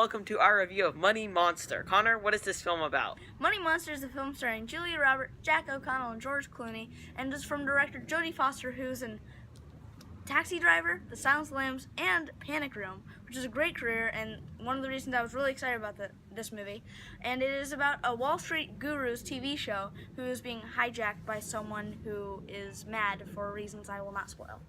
welcome to our review of Money Monster. Connor, what is this film about? Money Monster is a film starring Julia Roberts, Jack O'Connell, and George Clooney, and is from director Jodie Foster, who's in Taxi Driver, The Silence of the Lambs, and Panic Room, which is a great career, and one of the reasons I was really excited about this movie. And it is about a Wall Street guru's TV show who is being hijacked by someone who is mad for reasons I will not spoil.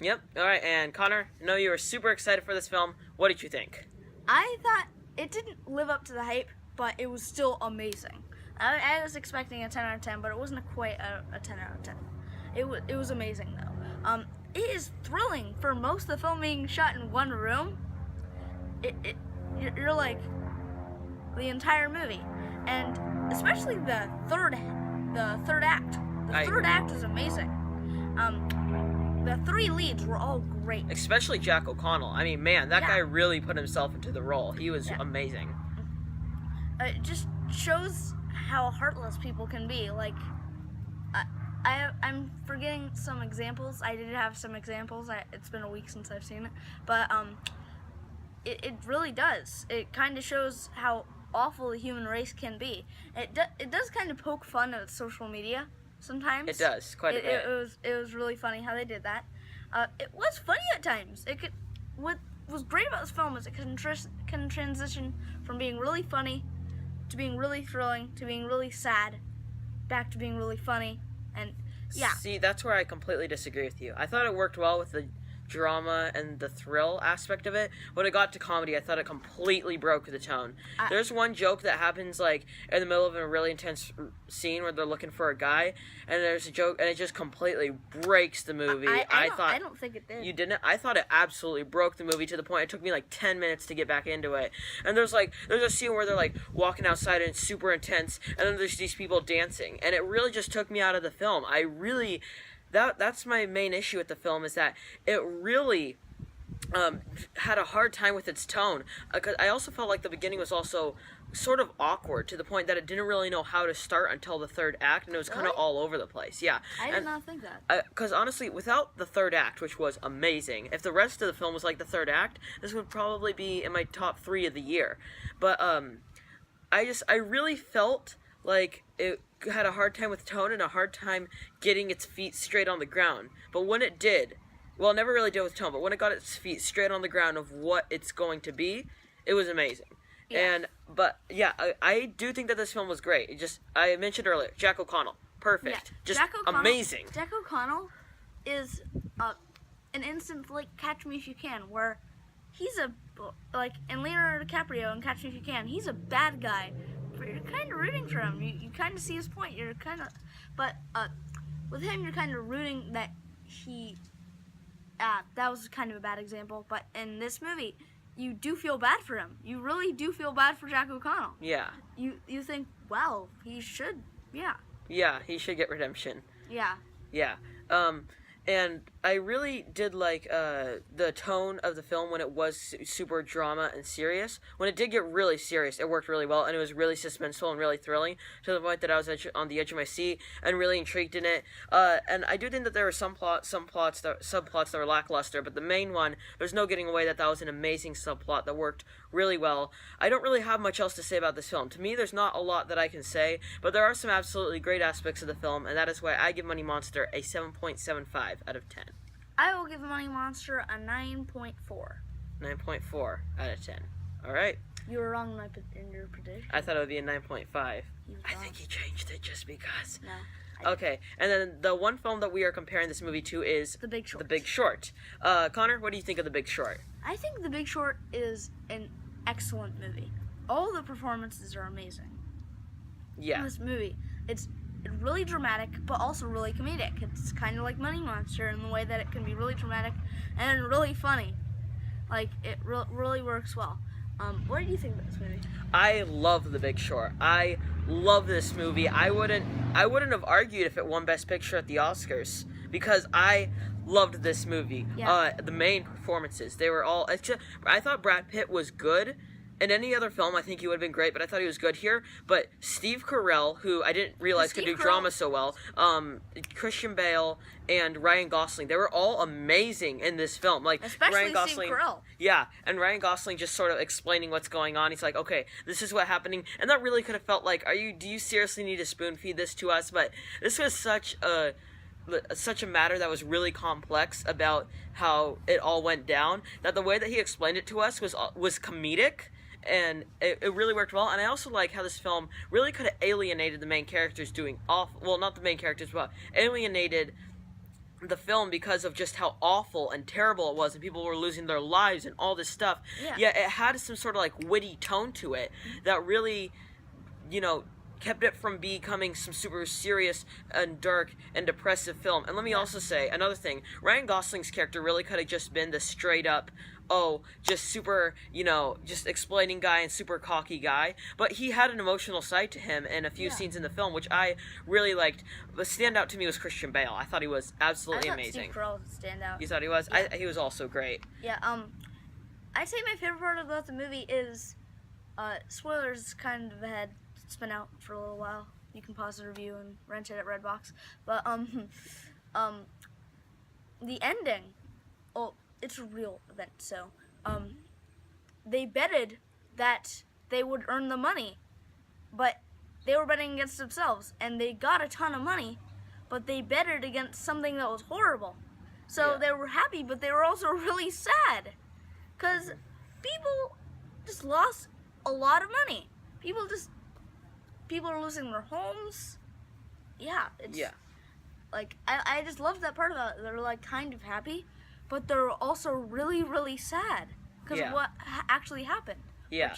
Yep, alright, and Connor, I know you were super excited for this film. What did you think? I thought it didn't live up to the hype, but it was still amazing. I was expecting a 10 out of 10, but it wasn't quite a 10 out of 10. It was amazing, though. It is thrilling for most of the film being shot in one room. You're like the entire movie, and especially the third act. The third act is amazing. The three leads were all great. Especially Jack O'Connell. I mean, man, that guy really put himself into the role. He was amazing. It just shows how heartless people can be. Like, I'm forgetting some examples. I did have some examples. It's been a week since I've seen it. But it really does. It kind of shows how awful the human race can be. It does kind of poke fun at social media sometimes. It does, quite a bit. It was really funny how they did that. It was funny at times. What was great about this film is it can transition from being really funny to being really thrilling to being really sad, back to being really funny, and yeah. See, that's where I completely disagree with you. I thought it worked well with the drama and the thrill aspect of it. When it got to comedy, I thought it completely broke the tone. There's one joke that happens like in the middle of a really intense scene where they're looking for a guy, and there's a joke and it just completely breaks the movie. I don't think it did. You didn't? I thought it absolutely broke the movie to the point it took me like 10 minutes to get back into it. And there's a scene where they're like walking outside and it's super intense, and then there's these people dancing, and it really just took me out of the film. That's my main issue with the film, is that it really had a hard time with its tone. Cause I also felt like the beginning was also sort of awkward to the point that it didn't really know how to start until the third act, and it was kind of all over the place. Yeah, I did not think that. Because honestly, without the third act, which was amazing, if the rest of the film was like the third act, this would probably be in my top 3 of the year. But I really felt like it had a hard time with tone and a hard time getting its feet straight on the ground. But when it did, well, it never really did with tone, but when it got its feet straight on the ground of what it's going to be, it was amazing. Yeah. I do think that this film was great. I mentioned earlier, Jack O'Connell, perfect, amazing. Jack O'Connell is an instant like Catch Me If You Can, where he's and Leonardo DiCaprio in Catch Me If You Can, he's a bad guy. You're kind of rooting for him. You kind of see his point. But with him, you're kind of rooting that he. That was kind of a bad example. But in this movie, you do feel bad for him. You really do feel bad for Jack O'Connell. Yeah. You think, well, he should. Yeah. Yeah, he should get redemption. Yeah. Yeah. And I really did like the tone of the film when it was super drama and serious. When it did get really serious, it worked really well, and it was really suspenseful and really thrilling to the point that I was on the edge of my seat and really intrigued in it. And I do think that there were subplots that were lackluster, but the main one, there's no getting away that was an amazing subplot that worked really well. I don't really have much else to say about this film. To me, there's not a lot that I can say, but there are some absolutely great aspects of the film, and that is why I give Money Monster a 7.75 out of 10. I will give Money Monster a 9.4. 9.4 out of 10. All right. You were wrong in your prediction. I thought it would be a 9.5. I think he changed it just because. No. Okay, and then the one film that we are comparing this movie to is The Big Short. The Big Short. Connor, what do you think of The Big Short? I think The Big Short is an excellent movie. All the performances are amazing. Yeah. In this movie, it's really dramatic, but also really comedic. It's kind of like Money Monster in the way that it can be really dramatic and really funny. Like, it really works well. What do you think about this movie? I love The Big Short. I love this movie. I wouldn't have argued if it won Best Picture at the Oscars, because I loved this movie. Yeah. The main performances, they were all. I thought Brad Pitt was good in any other film, I think he would have been great, but I thought he was good here. But Steve Carell, who I didn't realize could do drama so well, Christian Bale and Ryan Gosling, they were all amazing in this film. Like Especially Ryan Gosling, Steve Carell. yeah, and Ryan Gosling just sort of explaining what's going on. He's like, okay, this is what's happening, and that really could have felt like, do you seriously need to spoon feed this to us? But this was such a matter that was really complex about how it all went down, that the way that he explained it to us was comedic, and it really worked well. And I also like how this film really could have alienated the main characters doing awful, well, not the main characters, but alienated the film because of just how awful and terrible it was, and people were losing their lives and all this stuff. Yeah, it had some sort of like witty tone to it that really, kept it from becoming some super serious and dark and depressive film. And let me also say another thing. Ryan Gosling's character really could have just been the straight up, just super, just explaining guy and super cocky guy. But he had an emotional side to him in a few scenes in the film, which I really liked. The standout to me was Christian Bale. I thought he was absolutely amazing. Steve Carell was a standout. You thought he was? Yeah. He was also great. Yeah, I'd say my favorite part about the movie is, spoilers kind of ahead. It's been out for a little while. You can pause the review and rent it at Redbox. But the ending, it's a real event. So they betted that they would earn the money, but they were betting against themselves, and they got a ton of money, but they betted against something that was horrible. So they were happy, but they were also really sad, because people just lost a lot of money. People are losing their homes. Yeah, like, I just love that part about it. They're like kind of happy, but they're also really, really sad because of what actually happened. Yeah.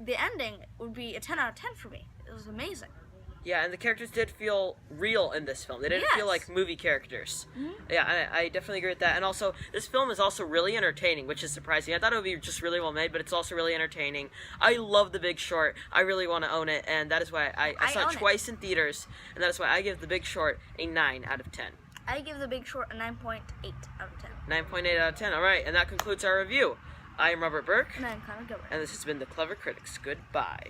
The ending would be a 10 out of 10 for me. It was amazing. Yeah, and the characters did feel real in this film. They didn't feel like movie characters. Mm-hmm. Yeah, I definitely agree with that. And also, this film is also really entertaining, which is surprising. I thought it would be just really well made, but it's also really entertaining. I love The Big Short. I really want to own it, and that is why I saw it twice in theaters, and that is why I give The Big Short a 9 out of 10. I give The Big Short a 9.8 out of 10. 9.8 out of 10. All right, and that concludes our review. I am Robert Burke. And I'm Connor Gilbert. And this has been The Clever Critics. Goodbye.